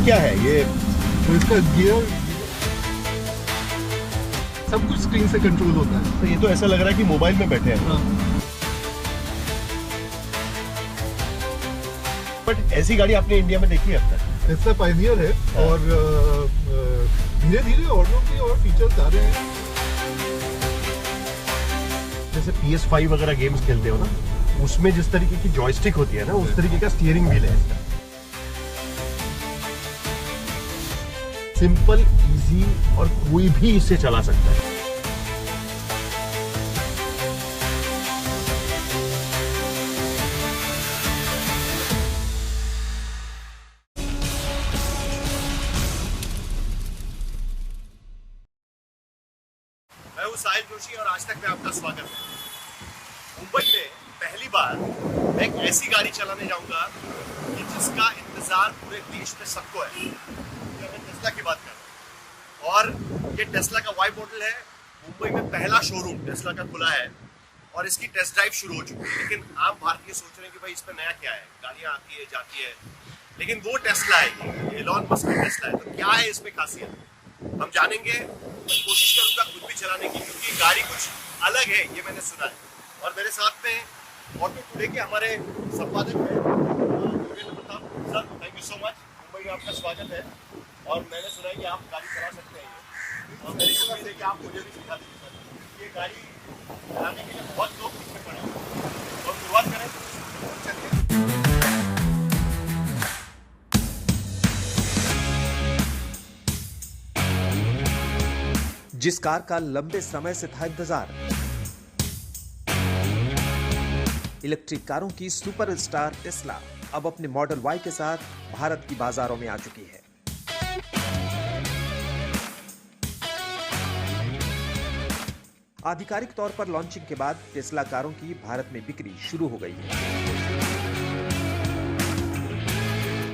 क्या है ये? तो इसका गियर सब कुछ स्क्रीन से कंट्रोल होता है। तो ये तो ऐसा लग रहा है कि मोबाइल में बैठे हैं। बट ऐसी गाड़ी आपने इंडिया में देखी है अब तक? टेस्ला पायनियर है। हाँ। और धीरे धीरे ऑडियो के और फीचर्स आ रहे हैं। जैसे PS5 वगैरह गेम्स खेलते हो ना, उसमें जिस तरीके की जॉयस्टिक होती है ना, उस तरीके का स्टीयरिंग व्हील है इसका। सिंपल, इजी और कोई भी इसे चला सकता है। मैं हूं साहिल जोशी और आज तक में आपका स्वागत है। मुंबई में पहली बार मैं एक ऐसी गाड़ी चलाने जाऊंगा कि जिसका इंतजार पूरे देश में सबको है। मैं टेस्ला की बात कर रहा हूं और ये टेस्ला का वाई मॉडल है। मुंबई में पहला शोरूम टेस्ला का खुला है और इसकी टेस्ट ड्राइव शुरू हो चुकी है। लेकिन आम भारतीय सोच रहे हैं कि भाई इसमें नया क्या है, गाड़ियां आती है जाती है, लेकिन वो टेस्ला है, ये एलॉन मस्क का टेस्ला है। तो क्या है इसमें खासियत, हम जानेंगे। मैं कोशिश करूंगा खुद भी चलाने की, क्योंकि गाड़ी कुछ अलग है, ये मैंने सुना है। और मेरे साथ में ऑटो टुडे के हमारे संपादक हैं sir, thank you so much. Mumbai में आपका स्वागत है और मैंने सुना है कि आप गाड़ी चला सकते हैं और मेरी समझ है कि आप मुझे भी सिखा दीजिए सर। ये गाड़ी चलाने के लिए बहुत लोग पीछे पड़े हैं और शुरुआत करें। चलिए। जिस कार का लंबे समय से था इंतजार, इलेक्ट्रिक कारों की सुपरस्टार टेस्ला अब अपने मॉडल वाई के साथ भारत की बाजारों में आ चुकी है। आधिकारिक तौर पर लॉन्चिंग के बाद टेस्ला कारों की भारत में बिक्री शुरू हो गई है।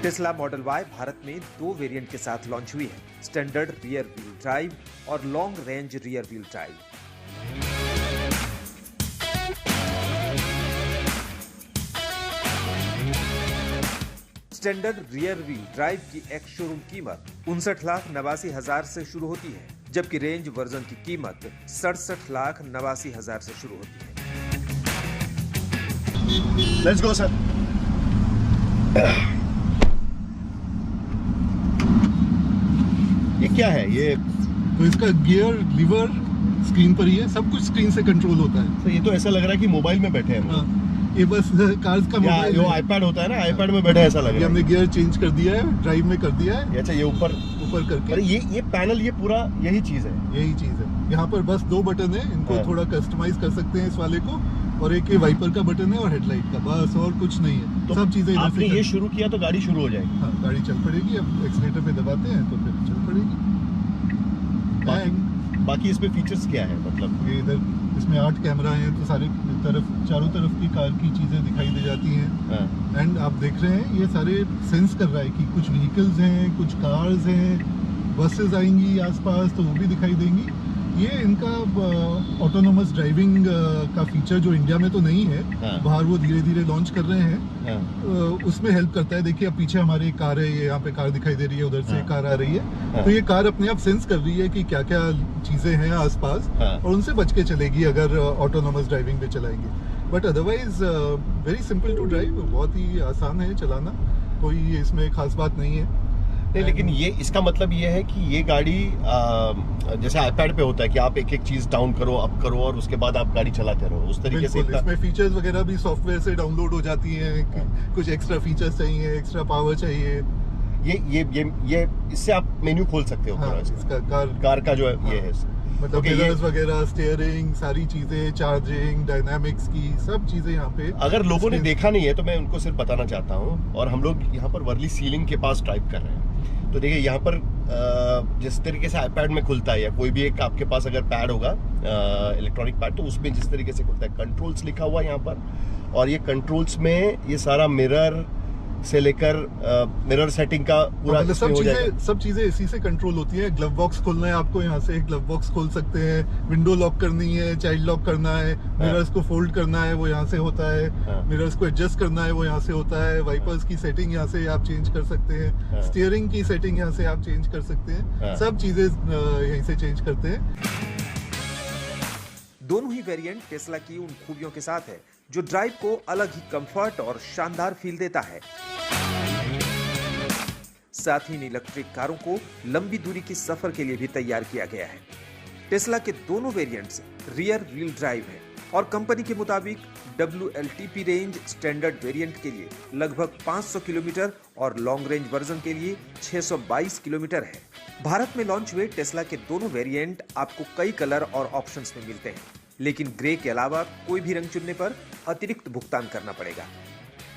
टेस्ला मॉडल वाई भारत में 2 वेरिएंट के साथ लॉन्च हुई है, स्टैंडर्ड रियर व्हील ड्राइव और long range rear wheel drive. Standard rear wheel drive की एक शोरूम कीमत 59,89,000 से शुरू होती है, जबकि रेंज वर्जन की कीमत 67,89,000 से शुरू होती है। Let's go sir. ये क्या है ये? तो इसका गियर लीवर स्क्रीन पर ही है, सब कुछ स्क्रीन से कंट्रोल होता है। तो ये तो ऐसा लग रहा है कि मोबाइल में बैठे हैं। हाँ, ये बस कार्स का मोबाइल जो आईपैड होता है ना, आईपैड में बैठे ऐसा लग रहा है। हमने गियर चेंज कर दिया है, ड्राइव में कर दिया है। अच्छा, ये ऊपर करके अरे ये पैनल, ये पूरा यही चीज है। यही चीज है। यहाँ पर बस 2 बटन है, इनको हाँ। थोड़ा कस्टमाइज कर सकते हैं इस वाले को, और एक ये वाइपर का बटन है और हेडलाइट का, बस और कुछ नहीं है। तो सब चीजें आपने ये शुरू किया तो गाड़ी शुरू हो जाएगी। हाँ, गाड़ी चल पड़ेगी। अब एक्सीलेटर पे दबाते हैं तो फिर चल पड़ेगी। बाकी इसमें फीचर्स क्या है? मतलब ये इधर इसमें 8 कैमरा हैं, तो चारों तरफ की कार की चीजें दिखाई दे जाती हैं। एंड आप देख रहे हैं ये सारे सेंस कर रहा है कि कुछ व्हीकल्स हैं, कुछ कार्स हैं, बसेस आएंगी आसपास तो वो भी दिखाई देंगी। ये इनका ऑटोनोमस ड्राइविंग का फीचर जो इंडिया में तो नहीं है, बाहर वो धीरे धीरे लॉन्च कर रहे हैं। उसमें हेल्प करता है। देखिए अब पीछे हमारे एक कार है, ये यहाँ पे कार दिखाई दे रही है, उधर से कार आ रही है। तो ये कार अपने आप सेंस कर रही है कि क्या क्या चीजें हैं आसपास, और उनसे बच के चलेगी अगर ऑटोनोमस ड्राइविंग पे चलाएंगे। But otherwise very simple to drive, बहुत ही आसान है चलाना, कोई इसमें खास बात नहीं है। नहीं, लेकिन ये इसका मतलब ये है कि ये गाड़ी जैसे आईपैड पे होता है कि आप एक एक चीज डाउन करो, अप करो और उसके बाद आप गाड़ी चलाते रहो, उस तरीके से इसमें फीचर्स वगैरह भी सॉफ्टवेयर से डाउनलोड हो जाती हैं। कुछ एक्स्ट्रा फीचर्स चाहिए, एक्स्ट्रा पावर चाहिए, ये इससे आप मेन्यू खोल सकते हो। हाँ, इसका कार का जो है ये है, मतलब मिरर्स वगैरह, स्टीयरिंग, सारी चीजें, चार्जिंग, डायनामिक्स की सब चीजें यहाँ पे। अगर लोगों ने देखा नहीं है तो मैं उनको सिर्फ बताना चाहता हूँ। और हम लोग यहाँ पर वर्ली सीलिंग के पास ड्राइव कर रहे हैं, तो देखिए यहाँ पर जिस तरीके से आईपैड में खुलता है या कोई भी एक आपके पास अगर पैड होगा इलेक्ट्रॉनिक पैड, तो उसमें जिस तरीके से खुलता है, कंट्रोल्स लिखा हुआ है यहाँ पर। और ये कंट्रोल्स में ये सारा मिरर से लेकर मिरर सेटिंग का पूरा मतलब इसमें हो जाएगा। सब चीजें इसी से कंट्रोल होती है। ग्लव बॉक्स खोलना है आपको, यहाँ से ग्लव बॉक्स खोल सकते हैं। विंडो लॉक करनी है, चाइल्ड लॉक करना है, मिरर्स को फोल्ड करना है, वो यहाँ से होता है। मिरर्स को एडजस्ट करना है, वो यहाँ से होता है। वाइपर्स की सेटिंग यहाँ से आप चेंज कर सकते हैं। स्टीयरिंग की सेटिंग यहाँ से आप चेंज कर सकते हैं। सब चीजें यहीं से चेंज करते हैं। दोनों ही वेरिएंट टेस्ला की उन खूबियों के साथ है जो ड्राइव को अलग ही कंफर्ट और शानदार फील देता है। साथ ही इन इलेक्ट्रिक कारों को लंबी दूरी की सफर के लिए भी तैयार किया गया है। टेस्ला के दोनों वेरिएंट्स रियर व्हील ड्राइव हैं और कंपनी के मुताबिक WLTP रेंज स्टैंडर्ड वेरिएंट के लिए लगभग 500 किलोमीटर और लॉन्ग रेंज वर्जन के लिए 622 किलोमीटर है। भारत में लॉन्च हुए टेस्ला के दोनों वेरिएंट आपको कई कलर और ऑप्शंस में मिलते हैं, लेकिन ग्रे के अलावा कोई भी रंग चुनने पर अतिरिक्त भुगतान करना पड़ेगा।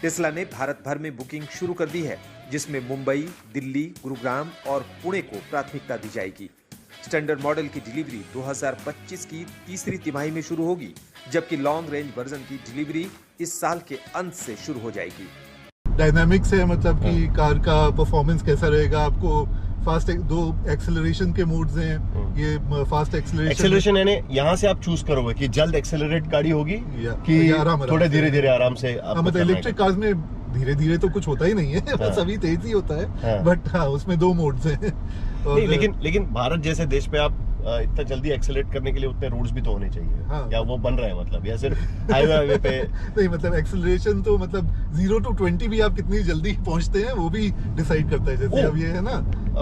टेस्ला ने भारत भर में बुकिंग शुरू कर दी है, जिसमें मुंबई, दिल्ली, गुरुग्राम और पुणे को प्राथमिकता दी जाएगी। स्टैंडर्ड मॉडल की डिलीवरी 2025 की तीसरी तिमाही में शुरू होगी, जबकि लॉन्ग रेंज वर्जन की डिलीवरी इस साल के अंत से शुरू हो जाएगी। डायनामिक्स है, मतलब कि कार का परफॉर्मेंस कैसा रहेगा। आपको फास्ट दो एक्सेलरेशन के मोड्स हैं। ये फास्ट एक्सेलरेशन यानी यहाँ से आप चूज करोगे कि जल्द एक्सेलरेट गाड़ी होगी कि थोड़े धीरे धीरे आराम से। मतलब इलेक्ट्रिक कार्स में धीरे धीरे तो कुछ होता ही नहीं है, बस अभी तेज ही होता है। बट हाँ, उसमें दो मोड्स हैं। नहीं, लेकिन भारत जैसे देश पे आप इतना जल्दी एक्सेलरेट करने के लिए उतने रोड्स भी तो होने चाहिए। हाँ। क्या वो बन रहा है मतलब, या सिर्फ हाईवे पे? नहीं, मतलब एक्सेलरेशन तो मतलब 0 to 20 भी आप कितनी जल्दी पहुंचते हैं वो भी डिसाइड करता है। जैसे अब ये है ना,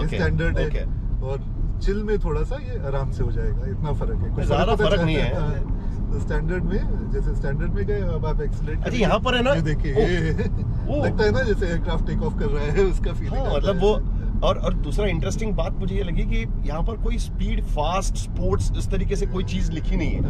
स्टैंडर्ड है, और चिल में थोड़ा सा ये आराम से हो जाएगा। इतना फर्क है, कुछ ज्यादा फर्क नहीं है। स्टैंडर्ड में, जैसे स्टैंडर्ड में गए अब आप एक्सेलरेट। अच्छा, यहाँ पर है ना, ये देखिए, लगता है ना जैसे एयरक्राफ्ट टेक ऑफ कर रहा है, उसका फीलिंग। मतलब वो और दूसरा इंटरेस्टिंग बात मुझे ये लगी कि यहाँ पर कोई स्पीड, फास्ट, स्पोर्ट्स इस तरीके से कोई चीज लिखी नहीं है।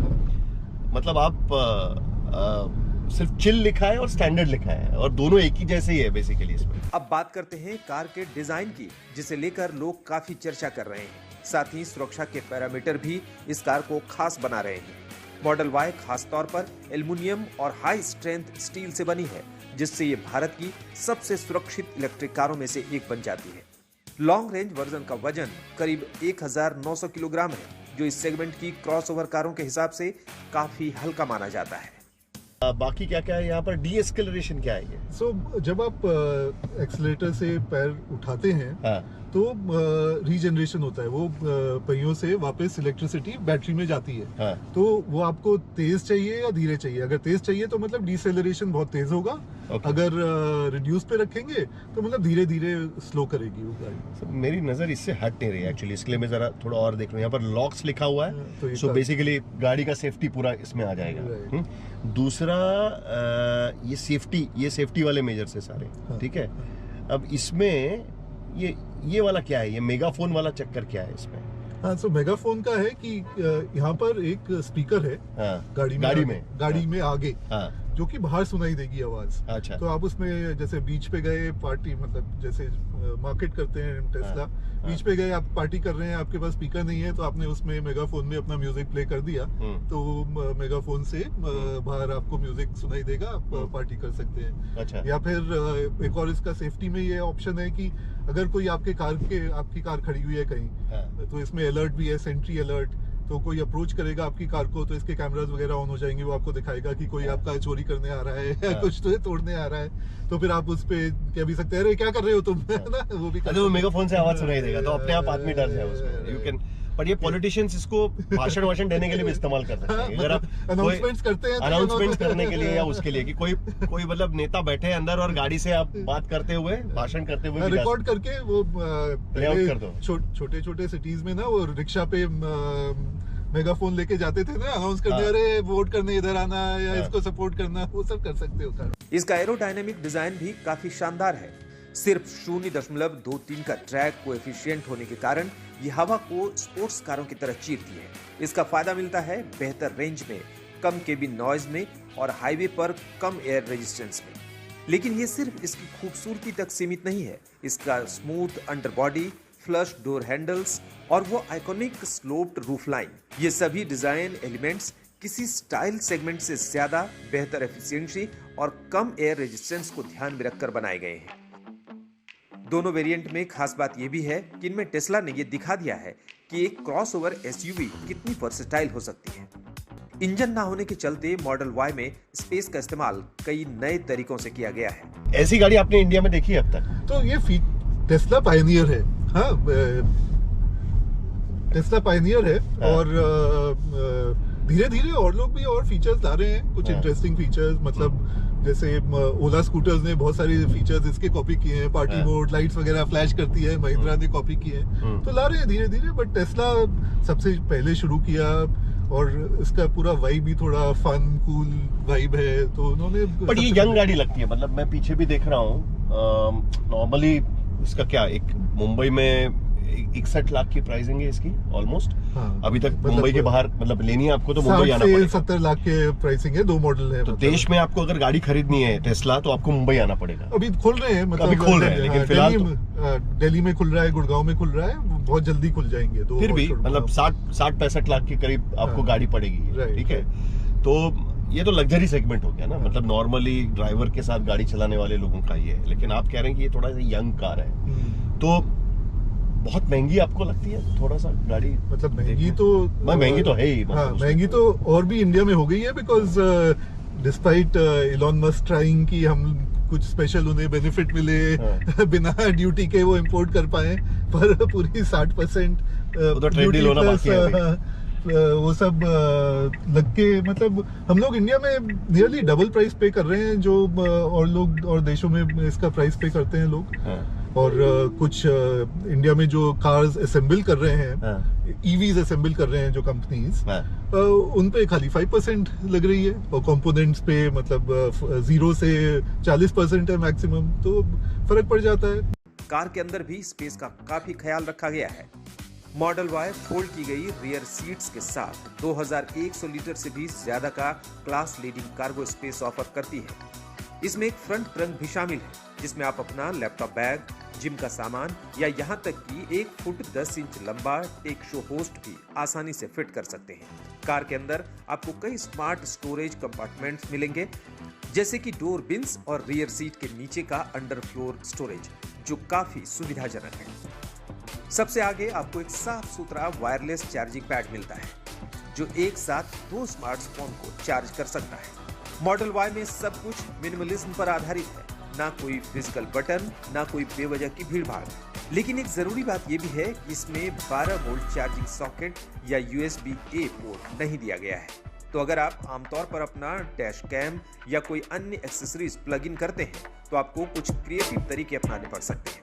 मतलब आप सिर्फ चिल लिखा है और स्टैंडर्ड लिखा है, और दोनों एक ही जैसे ही है बेसिकली इसमें। अब बात करते हैं कार के डिजाइन की, जिसे लेकर लोग काफी चर्चा कर रहे हैं। साथ ही सुरक्षा के पैरामीटर भी इस कार को खास बना रहे हैं। मॉडल Y खास तौर पर एल्युमिनियम और हाई स्ट्रेंथ स्टील से बनी है, जिससे ये भारत की सबसे सुरक्षित इलेक्ट्रिक कारों में से एक बन जाती है। लॉन्ग रेंज वर्जन का वजन करीब 1900 किलोग्राम है, जो इस सेगमेंट की क्रॉसओवर कारों के हिसाब से काफी हल्का माना जाता है। बाकी क्या क्या है यहाँ पर? डी एक्सेलरेशन क्या है ये? जब आप एक्सेलेरेटर से पैर उठाते हैं, तो रीजनरेशन होता है। वो पहियों से वापस इलेक्ट्रिसिटी बैटरी में जाती है। तो वो आपको तेज चाहिए या धीरे चाहिए? अगर तेज चाहिए तो मतलब डिसेलरेशन बहुत तेज होगा। अगर रिड्यूस पे रखेंगे तो मतलब धीरे धीरे स्लो करेगी वो गाड़ी। मेरी नजर इससे हट नहीं रही एक्चुअली, इसके लिए मैं जरा थोड़ा और देख लूं। यहाँ पर लॉक्स लिखा हुआ है, सो बेसिकली गाड़ी का सेफ्टी पूरा इसमें आ जाएगा। दूसरा, ये सेफ्टी वाले मेजर्स है सारे, ठीक है। अब इसमें ये वाला क्या है? ये मेगाफोन वाला चक्कर क्या है इसमें? हाँ, तो मेगाफोन का है कि यहाँ पर एक स्पीकर है गाड़ी में आगे, जो कि बाहर सुनाई देगी आवाज। अच्छा। तो आप उसमें जैसे बीच पे गए पार्टी, मतलब जैसे मार्केट करते हैं टेस्ला, बीच पे गए आप पार्टी कर रहे हैं, आपके पास स्पीकर नहीं है, तो आपने उसमें मेगाफोन में अपना म्यूजिक प्ले कर दिया, तो मेगाफोन से बाहर आपको म्यूजिक सुनाई देगा, आप पार्टी कर सकते हैं। अच्छा। या फिर एक और इसका सेफ्टी में ये ऑप्शन है कि अगर कोई आपकी कार खड़ी हुई है कहीं, तो इसमें अलर्ट भी है, सेंट्री अलर्ट। तो कोई अप्रोच करेगा आपकी कार को, तो इसके कैमरास वगैरह ऑन हो जाएंगे, वो आपको दिखाएगा कि कोई आपका चोरी करने आ रहा है या कुछ तो तोड़ने आ रहा है। तो फिर आप उस पे कह भी सकते हैं, अरे क्या कर रहे हो तुम, ना वो भी। वो मेगाफोन से आवाज सुनाई देगा, तो अपने आप आदमी डर जाए उसमें। यू कैन, पर ये पॉलिटिशियंस इसको भाषण देने के लिए भी इस्तेमाल कर सकते हैं। अगर आप अनाउंसमेंट्स करते हैं, अनाउंसमेंट्स करने के लिए या उसके लिए कि कोई मतलब नेता बैठे अंदर और गाड़ी से आप बात करते हुए, भाषण करते हुए रिकॉर्ड करके वो प्ले कर दो। छोटे छोटे सिटीज में ना, वो रिक्शा पे मेगाफोन लेके जाते थे ना, अनाउंस करने, अरे वोट करने इधर आना या इसको सपोर्ट करना, वो सब कर सकते हो। इसका एरोडायनेमिक डिजाइन भी काफी शानदार है। सिर्फ 0.23 का ट्रैक कोएफिशिएंट होने के कारण ये हवा को स्पोर्ट्स कारों की तरह चीरती है। इसका फायदा मिलता है बेहतर रेंज में, कम केबिन नॉइज में और हाईवे पर कम एयर रेजिस्टेंस में। लेकिन ये सिर्फ इसकी खूबसूरती तक सीमित नहीं है। इसका smooth underbody, flush door handles और वो आइकॉनिक स्लोप्ड रूफ लाइन, ये सभी डिजाइन एलिमेंट्स किसी स्टाइल सेगमेंट से ज्यादा बेहतर एफिशिएंसी और कम एयर रेजिस्टेंस को ध्यान में रखकर बनाए गए हैं। दोनों वेरिएंट में खास बात यह भी है कि इनमें टेस्ला ने यह दिखा दिया है कि एक क्रॉसओवर एसयूवी कितनी वर्सेटाइल हो सकती है। इंजन ना होने के चलते मॉडल वाई में स्पेस का इस्तेमाल कई नए तरीकों से किया गया है। ऐसी गाड़ी आपने इंडिया में देखी है अब तक? तो ये टेस्ला पायनियर है। हाँ, टेस्ला पायनियर है। हाँ। और धीरे धीरे और लोग भी और फीचर्स ला रहे हैं, कुछ इंटरेस्टिंग फीचर्स। मतलब जैसे ओला स्कूटर्स ने बहुत सारे फीचर्स इसके कॉपी किए हैं। पार्टी मोड, लाइट्स वगैरह फ्लैश करती है, महिंद्रा ने कॉपी किए हैं। तो ला रहे हैं धीरे धीरे। बट टेस्ला सबसे पहले शुरू किया और इसका पूरा वाइब भी थोड़ा फन कूल वाइब है, तो उन्होंने। बट ये यंग गाड़ी लगती है, मतलब मैं पीछे भी देख रहा हूँ। नॉर्मली इसका क्या, एक मुंबई में 61 लाख की प्राइसिंग है इसकी ऑलमोस्ट। हाँ, अभी तक मतलब मुंबई के बाहर, मतलब लेनी है आपको तो मुंबई आना पड़ेगा। 70 लाख के प्राइसिंग है, 2 मॉडल है। तो देश में आपको अगर गाड़ी खरीदनी है टेस्ला तो आपको मुंबई आना पड़ेगा। अभी खोल रहे हैं, मतलब अभी खोल रहे हैं, लेकिन फिलहाल दिल्ली में खुल रहा है, गुड़गांव में खुल रहा है, बहुत जल्दी खुल जाएंगे। तो फिर भी मतलब 60-65 लाख के करीब आपको गाड़ी पड़ेगी। ठीक है, तो ये तो लग्जरी सेगमेंट हो गया ना। मतलब नॉर्मली ड्राइवर के साथ गाड़ी चलाने वाले लोगों का ये है, लेकिन आप कह रहे हैं कि ये थोड़ा सा यंग कार है, तो बहुत महंगी आपको लगती है थोड़ा सा गाड़ी? मतलब महंगी तो है ही। हाँ, महंगी तो और भी इंडिया में हो गई है, because despite Elon Musk trying कि हम कुछ स्पेशल उन्हें बेनिफिट मिले, बिना ड्यूटी के वो इंपोर्ट कर पाए, पर पूरी 60% ट्रेड डील होना बाकी है। वो सब लग के, मतलब हम लोग इंडिया में नियरली डबल प्राइस पे कर रहे हैं जो और लोग और देशों में इसका प्राइस पे करते हैं लोग। और कुछ इंडिया में जो कार्स असेंबल कर रहे हैं, ईवीज असेंबल कर रहे हैं जो कंपनीज, उन पे खाली 5% लग रही है, और कंपोनेंट्स पे मतलब 0 से 40% है मैक्सिमम, तो फर्क पड़ जाता है। कार के अंदर भी स्पेस का काफी ख्याल रखा गया है। मॉडल वाई फोल्ड की गई रियर सीट्स के साथ 2100 लीटर से भी ज्यादा का class leading cargo space offer करती है। इसमें एक फ्रंट ट्रंक भी शामिल है, जिसमें आप अपना लैपटॉप बैग, जिम का सामान या यहाँ तक कि 1 फुट 10 इंच लंबा टेक शो होस्ट भी आसानी से फिट कर सकते हैं। कार के अंदर आपको कई स्मार्ट स्टोरेज कंपार्टमेंट्स मिलेंगे, जैसे कि डोर बिन्स और रियर सीट के नीचे का अंडर फ्लोर स्टोरेज, जो काफी सुविधाजनक है। सबसे आगे आपको एक साफ सुथरा वायरलेस चार्जिंग पैड मिलता है, जो एक साथ 2 स्मार्टफोन को चार्ज कर सकता है। मॉडल वाई में सब कुछ मिनिमलिज्म पर आधारित है, ना कोई फिजिकल बटन, ना कोई बेवजह की भीड़भाड़। लेकिन एक जरूरी बात यह भी है कि इसमें 12 वोल्ट चार्जिंग सॉकेट या USB-A पोर्ट नहीं दिया गया है। तो अगर आप आमतौर पर अपना डैश कैम या कोई अन्य एक्सेसरीज प्लग इन करते हैं, तो आपको कुछ क्रिएटिव तरीके अपनाने पड़ सकते हैं।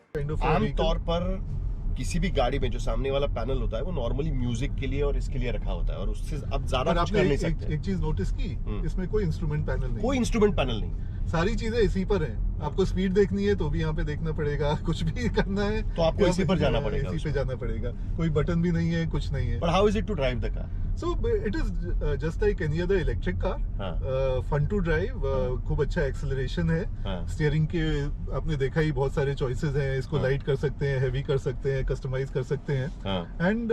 आमतौर पर किसी भी गाड़ी में जो सामने वाला पैनल होता है वो नॉर्मली म्यूजिक के लिए और इसके लिए रखा होता है, और उससे अब ज्यादा कुछ कर नहीं सकते। एक चीज नोटिस की, इसमें कोई इंस्ट्रूमेंट पैनल नहीं, कोई इंस्ट्रूमेंट पैनल नहीं, सारी चीजें इसी पर हैं। आपको स्पीड देखनी है तो भी यहाँ पे देखना पड़ेगा, कुछ भी करना है तो आपको इसी पर जाना पड़ेगा, इसी पे जाना पड़ेगा। कोई बटन भी नहीं है, कुछ नहीं है। But how is it to drive the car? So it is just like any other electric car. Fun to drive. खूब अच्छा एक्सेलरेशन है। स्टीयरिंग के आपने देखा ही बहुत सारे चॉइसेस हैं। इसको लाइट कर सकते हैं, हेवी कर सकते हैं, कस्टमाइज कर सकते हैं। एंड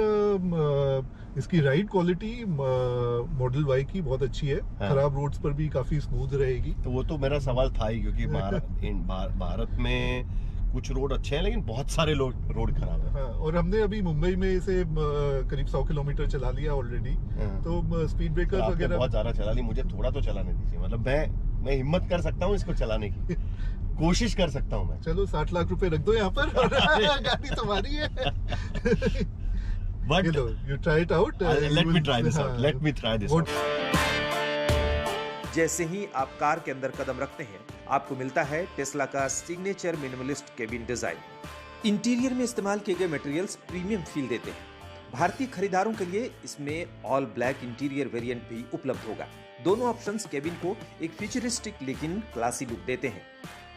इसकी राइड क्वालिटी मॉडल वाई की बहुत अच्छी है। खराब रोड्स पर भी काफी स्मूथ रहेगी। तो वो तो मेरा सवाल था ही, क्योंकि भारत में कुछ रोड अच्छे हैं लेकिन बहुत सारे रोड खराब है। हाँ, और हमने अभी मुंबई में इसे करीब 100 किलोमीटर चला लिया ऑलरेडी। तो स्पीड ब्रेकर वगैरह बहुत ज्यादा चला ली, मुझे थोड़ा तो चलाने दीजिए। मतलब मैं हिम्मत कर सकता हूँ इसको चलाने की, कोशिश कर सकता हूँ मैं। चलो 60 लाख रुपए रख दो यहाँ पर और गाड़ी तुम्हारी है। But you try it out. Let me try this out. Let me try this out. जैसे ही आप कार के अंदर कदम रखते हैं, आपको मिलता है टेस्ला का signature minimalist cabin design. Interior में इस्तेमाल किए गए मटेरियल्स प्रीमियम फील देते हैं। भारतीय खरीदारों के लिए इसमें ऑल ब्लैक इंटीरियर वेरिएंट भी उपलब्ध होगा। दोनों ऑप्शंस केबिन को एक फ्यूचरिस्टिक लेकिन क्लासी लुक देते हैं।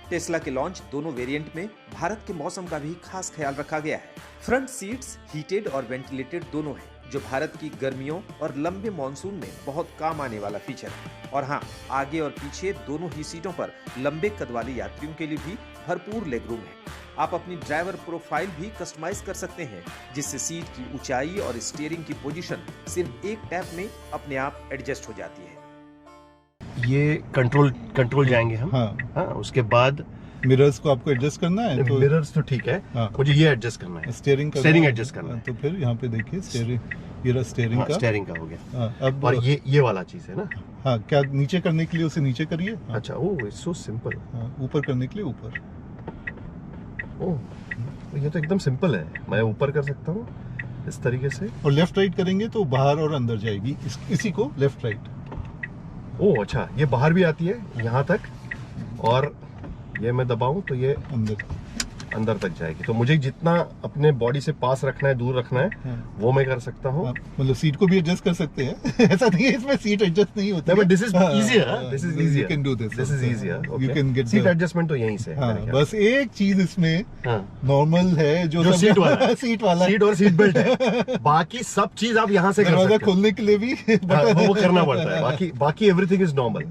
टेस्ला के लॉन्च दोनों वेरिएंट में भारत के मौसम का भी खास ख्याल रखा गया है। फ्रंट सीट्स हीटेड और वेंटिलेटेड दोनों हैं, जो भारत की गर्मियों और लंबे मॉनसून में बहुत काम आने वाला फीचर है। और हाँ, आगे और पीछे दोनों ही सीटों पर लंबे कद वाले यात्रियों के लिए भी भरपूर लेगरूम है। आप अपनी ड्राइवर प्रोफाइल भी कस्टमाइज कर सकते हैं, जिससे सीट की ऊंचाई और स्टीयरिंग की पोजीशन सिर्फ एक टैप में अपने आप एडजस्ट हो जाती है। ये कंट्रोल जाएंगे हम। हाँ, उसके बाद मिरर्स को आपको एडजस्ट करना है तो मिरर्स तो ठीक है, हाँ। मुझे ये एडजस्ट करना है, स्टीयरिंग एडजस्ट करना है। तो फिर यहाँ पे देखिए स्टीयरिंग, ये रहा स्टीयरिंग का। स्टीयरिंग का हो गया। हाँ, अब और ये वाला चीज है ना। हाँ, क्या नीचे करने के लिए उसे नीचे करिए। हाँ, अच्छा, ओह इट्स सो सिंपल। हाँ, ऊपर करने के लिए ऊपर। ओह ये तो एकदम सिंपल है, मैं ऊपर कर सकता हूँ इस तरीके से। और लेफ्ट राइट करेंगे तो बाहर और अंदर जाएगी, इसी को लेफ्ट राइट। ओह अच्छा, ये बाहर भी आती है यहाँ तक, और ये मैं दबाऊं तो ये अंदर तक जाएगी। तो मुझे जितना अपने बॉडी से पास रखना है, दूर रखना है, हाँ। वो मैं कर सकता हूँ। मतलब सीट को भी एडजस्ट कर सकते हैं। ऐसा नहीं है इसमें सीट एडजस्ट नहीं होती है। But this is easier, this is easier, you can do this this is easier. You can get seat adjustment तो यहीं से है। हाँ, बस एक चीज इसमें हाँ। नॉर्मल है जो सीट वाला सीट वाला सीट और सीट बेल्ट है। बाकी सब चीज आप यहाँ से कर दरवाजा सकते हैं। खोलने के लिए भी वो करना पड़ता है, बाकी एवरीथिंग इज नॉर्मल।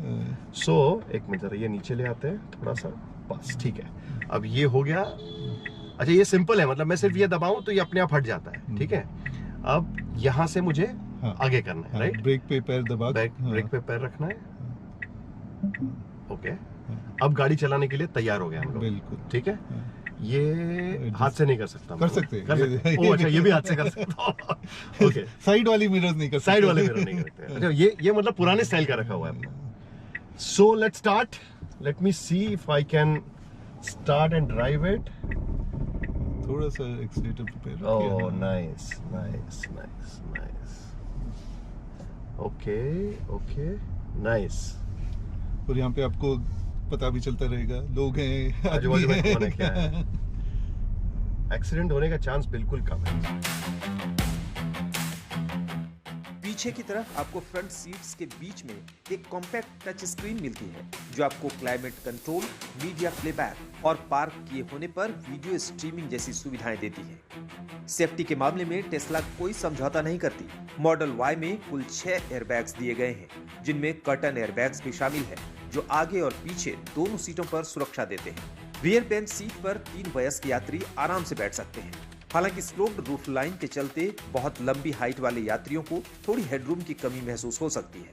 सो एक मिनट जरा ये नीचे ले आते हैं थोड़ा सा, बस ठीक है। अब ये हो गया। अच्छा ये सिंपल है, मतलब मैं सिर्फ ये दबाऊं तो ये अपने आप हट जाता है, ठीक है। अब यहाँ से मुझे आगे करना है, राइट। ब्रेक पे पैर दबा, ब्रेक पे पैर रखना है। ओके, अब गाड़ी चलाने के लिए तैयार हो गया हम लोग, बिल्कुल ठीक है। ये हाथ से नहीं कर सकता, कर सकते हैं। ओह अच्छा, ये भी हाथ से कर सकता हूं। ओके, साइड वाली मिरर्स नहीं कर सकते। साइड वाले मिरर नहीं करते। अच्छा ये मतलब पुराने स्टाइल का रखा हुआ है। So let's start, let me see if I can start and drive it. थोड़ा सा एक्सीलेटर पे पैर oh nice nice nice nice. Okay okay nice. और यहाँ पे आपको पता भी चलता रहेगा लोग हैं, आजू बाजू में आदमी कौन है, क्या है। एक्सीडेंट होने का चांस बिल्कुल कम है। पीछे की तरफ आपको फ्रंट सीट्स के बीच में एक कॉम्पैक्ट टच स्क्रीन मिलती है जो आपको क्लाइमेट कंट्रोल, मीडिया प्लेबैक और पार्क किए होने पर वीडियो स्ट्रीमिंग जैसी सुविधाएं देती है। सेफ्टी के मामले में टेस्ला कोई समझौता नहीं करती। मॉडल Y में कुल 6 एयरबैग्स दिए गए हैं, जिनमें कर्टन एयरबैग्स भी शामिल है जो आगे और पीछे दोनों सीटों पर सुरक्षा देते हैं। रियर बेंच सीट पर 3 वयस्क यात्री आराम से बैठ सकते हैं। हालांकि स्लोप्ड रूफ लाइन के चलते बहुत लंबी हाइट वाले यात्रियों को थोड़ी हेडरूम की कमी महसूस हो सकती है।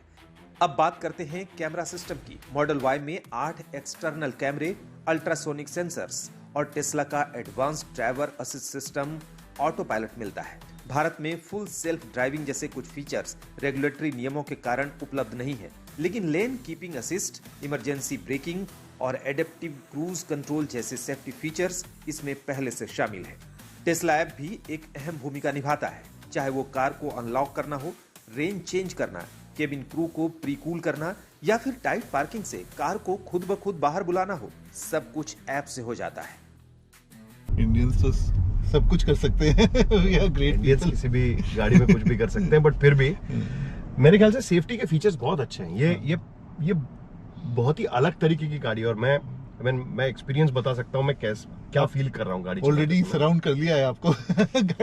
अब बात करते हैं कैमरा सिस्टम की। मॉडल Y में 8 एक्सटर्नल कैमरे, अल्ट्रासोनिक सेंसर्स और टेस्ला का advanced driver assist system auto pilot मिलता है। भारत में फुल सेल्फ ड्राइविंग जैसे कुछ फीचर्स रेगुलेटरी नियमों के कारण उपलब्ध नहीं है, लेकिन लेन कीपिंग असिस्ट, इमरजेंसी ब्रेकिंग और एडेप्टिव क्रूज कंट्रोल जैसे सेफ्टी फीचर्स इसमें पहले से शामिल है। टेस्ला ऐप भी एक अहम भूमिका निभाता है, चाहे वो कार को अनलॉक करना हो, रेंज चेंज करना, केबिन क्रू को प्री कूल करना या फिर टाइट पार्किंग से कार को खुद ब खुद बाहर बुलाना हो, सब कुछ ऐप से हो जाता है। इंडियंस तो सब कुछ कर सकते हैं। ग्रेट इंडियंस किसी भी गाड़ी में कुछ भी कर सकते हैं, बट फिर भी मेरे ख्याल से सेफ्टी के फीचर्स बहुत अच्छे हैं। ये बहुत ही अलग तरीके की गाड़ी है, और मैं एक्सपीरियंस बता सकता हूँ मैं क्या फील कर रहा हूँ गाड़ी ऑलरेडी सराउंड कर लिया है आपको।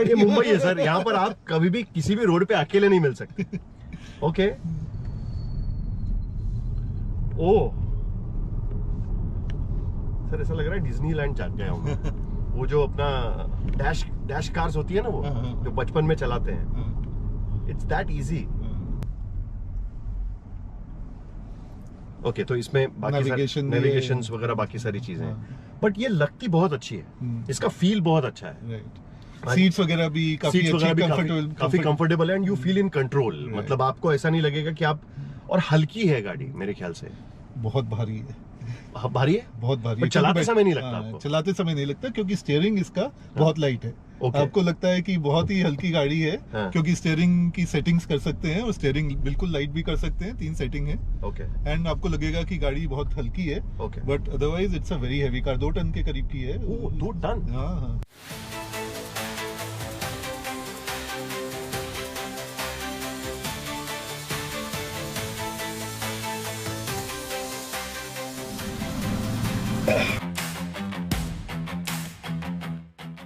ये मुंबई है सर, यहाँ पर आप कभी भी किसी भी रोड पे अकेले नहीं मिल सकते। ओके, ओ सर ऐसा लग रहा है डिज्नीलैंड जाग गया हूँ मैं। वो जो अपना डैश कार्स होती है ना, वो जो बचपन में चलाते हैं, इट्स दैट इजी। ओके, तो इसमें बाकी नेविगेशन वगैरह बाकी सारी चीजें हैं, बट ये लगती बहुत अच्छी है, इसका फील बहुत अच्छा है। सीट्स वगैरह भी काफी कंफर्टेबल है, and you feel in control. मतलब आपको ऐसा नहीं लगेगा कि आप, और हल्की है गाड़ी मेरे ख्याल से। बहुत भारी है। भारी है, बहुत भारी है। चलाते समय नहीं लगता आपको? चलाते समय नहीं लगता, क्योंकि स्टीयरिंग इसका बहुत लाइट है। आपको लगता है कि बहुत ही हल्की गाड़ी है, क्योंकि स्टीयरिंग की सेटिंग्स कर सकते हैं, और स्टीयरिंग बिल्कुल लाइट भी कर सकते हैं, 3 सेटिंग है। एंड आपको लगेगा कि गाड़ी बहुत हल्की है, but otherwise it's a very heavy car. 2 ton के करीब की है। 2 टन? हाँ।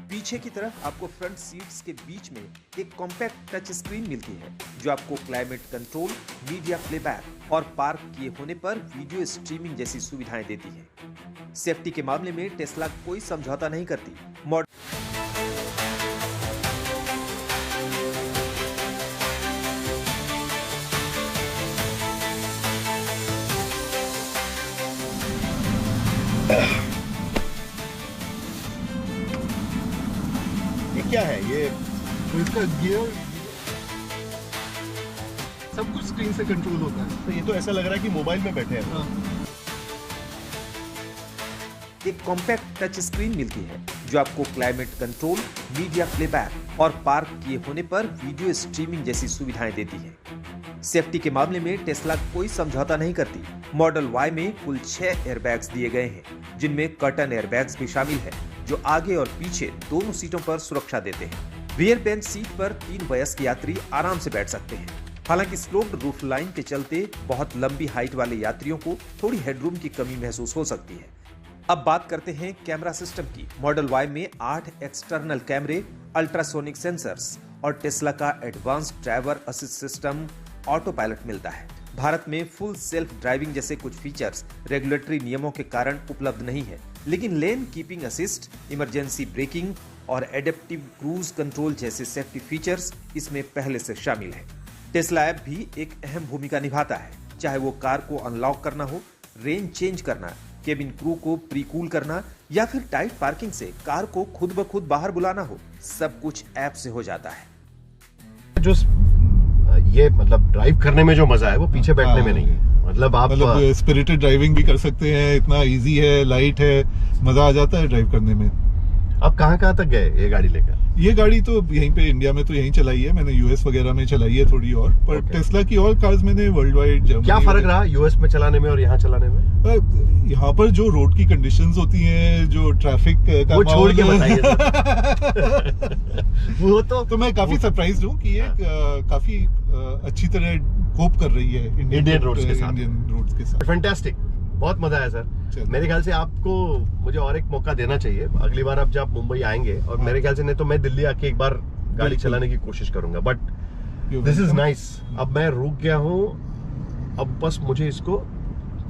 पीछे की तरफ आपको फ्रंट सीट्स के बीच में एक कॉम्पैक्ट टच स्क्रीन मिलती है जो आपको क्लाइमेट कंट्रोल, मीडिया प्लेबैक और पार्क किए होने पर वीडियो स्ट्रीमिंग जैसी सुविधाएं देती है। सेफ्टी के मामले में टेस्ला कोई समझौता नहीं करती। क्या है ये? तो इसका गियर सब कुछ स्क्रीन से कंट्रोल होता है। तो ये तो ऐसा लग रहा है कि मोबाइल में बैठे हैं। एक कॉम्पैक्ट टच स्क्रीन मिलती है जो आपको क्लाइमेट कंट्रोल, मीडिया प्लेबैक और पार्क किए होने पर वीडियो स्ट्रीमिंग जैसी सुविधाएं देती है। सेफ्टी के मामले में टेस्ला कोई समझौता नहीं करती। मॉडल Y में कुल 6 एयरबैग्स दिए गए हैं, जिनमें कर्टन एयरबैग्स भी शामिल है जो आगे और पीछे दोनों सीटों पर सुरक्षा देते हैं। रियर बेंच सीट पर 3 वयस्क यात्री आराम से बैठ सकते हैं। हालांकि स्लोप्ड रूफ लाइन के चलते बहुत लंबी हाइट वाले यात्रियों को थोड़ी हेडरूम की कमी महसूस हो सकती है। अब बात करते हैं कैमरा सिस्टम की। मॉडल Y में 8 एक्सटर्नल कैमरे, अल्ट्रासोनिक सेंसर्स और टेस्ला का advanced driver assist system auto pilot मिलता है। भारत में फुल सेल्फ ड्राइविंग जैसे कुछ फीचर्स रेगुलेटरी नियमों के कारण उपलब्ध नहीं है, लेकिन लेन कीपिंग असिस्ट, इमरजेंसी ब्रेकिंग और एडेप्टिव क्रूज कंट्रोल जैसे सेफ्टी फीचर्स इसमें पहले से शामिल है। टेस्ला ऐप भी एक अहम भूमिका निभाता है, चाहे वो कार को अनलॉक करना हो, रेंज चेंज करना, केबिन क्रू को प्री कूल करना या फिर टाइट पार्किंग से कार को खुद ब खुद बाहर बुलाना हो, सब कुछ ऐप से हो जाता है। जो ये मतलब ड्राइव करने में जो मजा है वो पीछे बैठने में नहीं है। मतलब आप स्पिरिटेड ड्राइविंग भी कर सकते हैं, इतना इजी है, लाइट है, मजा आ जाता है ड्राइव करने में। आप कहाँ तक गए ये गाड़ी लेकर? ये गाड़ी तो यहीं पे इंडिया में तो यहीं चलाई है मैंने, यूएस वगैरह में चलाई है थोड़ी और, पर टेस्ला की और कार्स मैंने वर्ल्ड वाइड। क्या फर्क रहा यूएस में चलाने में और यहाँ चलाने में? यहाँ पर जो रोड की कंडीशंस होती हैं, जो ट्रैफिक का वो छोड़ के बताइए। वो तो मैं काफी सरप्राइज्ड हूँ कि ये काफी अच्छी तरह कोप कर रही है इंडियन रोड्स के साथ। फैंटास्टिक, बहुत मजा आया सर। मेरे ख्याल से आपको मुझे और एक मौका देना चाहिए अगली बार अब जब मुंबई आएंगे, और मेरे ख्याल से नहीं तो मैं दिल्ली आके एक बार गाड़ी चलाने की कोशिश करूंगा। But this is nice. अब मैं रुक गया हूँ, अब बस मुझे इसको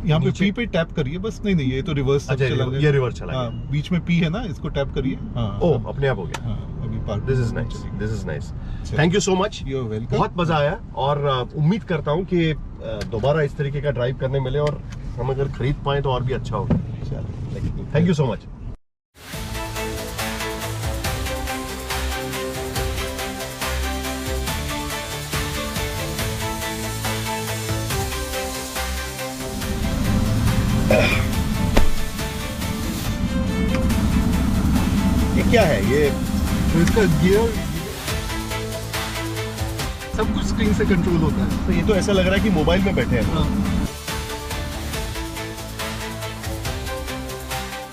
यहाँ पे पी पे टैप करिए बस। नहीं ये तो रिवर्स चला, ये रिवर्स चला। बीच में पी है ना, इसको टैप करिए। ओह, अपने आप हो गया। अभी park. This is nice, this is nice. Thank you so much, you are welcome. बहुत मजा आया और उम्मीद करता हूँ कि दोबारा इस तरीके का ड्राइव करने मिले और हम अगर खरीद पाए तो और भी अच्छा होगा। Thank you so much. ये क्या है ये? तो इसका गियर सब कुछ स्क्रीन से कंट्रोल होता है। तो ये तो ऐसा लग रहा है कि मोबाइल में बैठे हैं।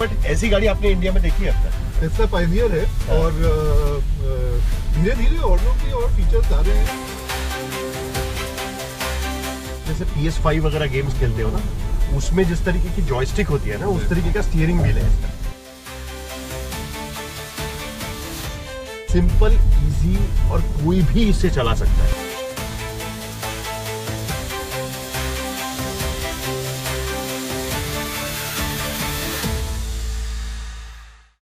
बट ऐसी गाड़ी आपने इंडिया में देखी है अब तक? टेस्ला पायनियर है और धीरे धीरे ऑर्डरों की और फीचर्स आ रहे हैं। जैसे PS5 वगैरह गेम्स खेलते हो ना, उसमें जिस तरीके की जॉयस्टिक होती है ना, उस तरीके का स्टीयरिंग व्हील है इसका। सिंपल, इजी और कोई भी इससे चला सकता है।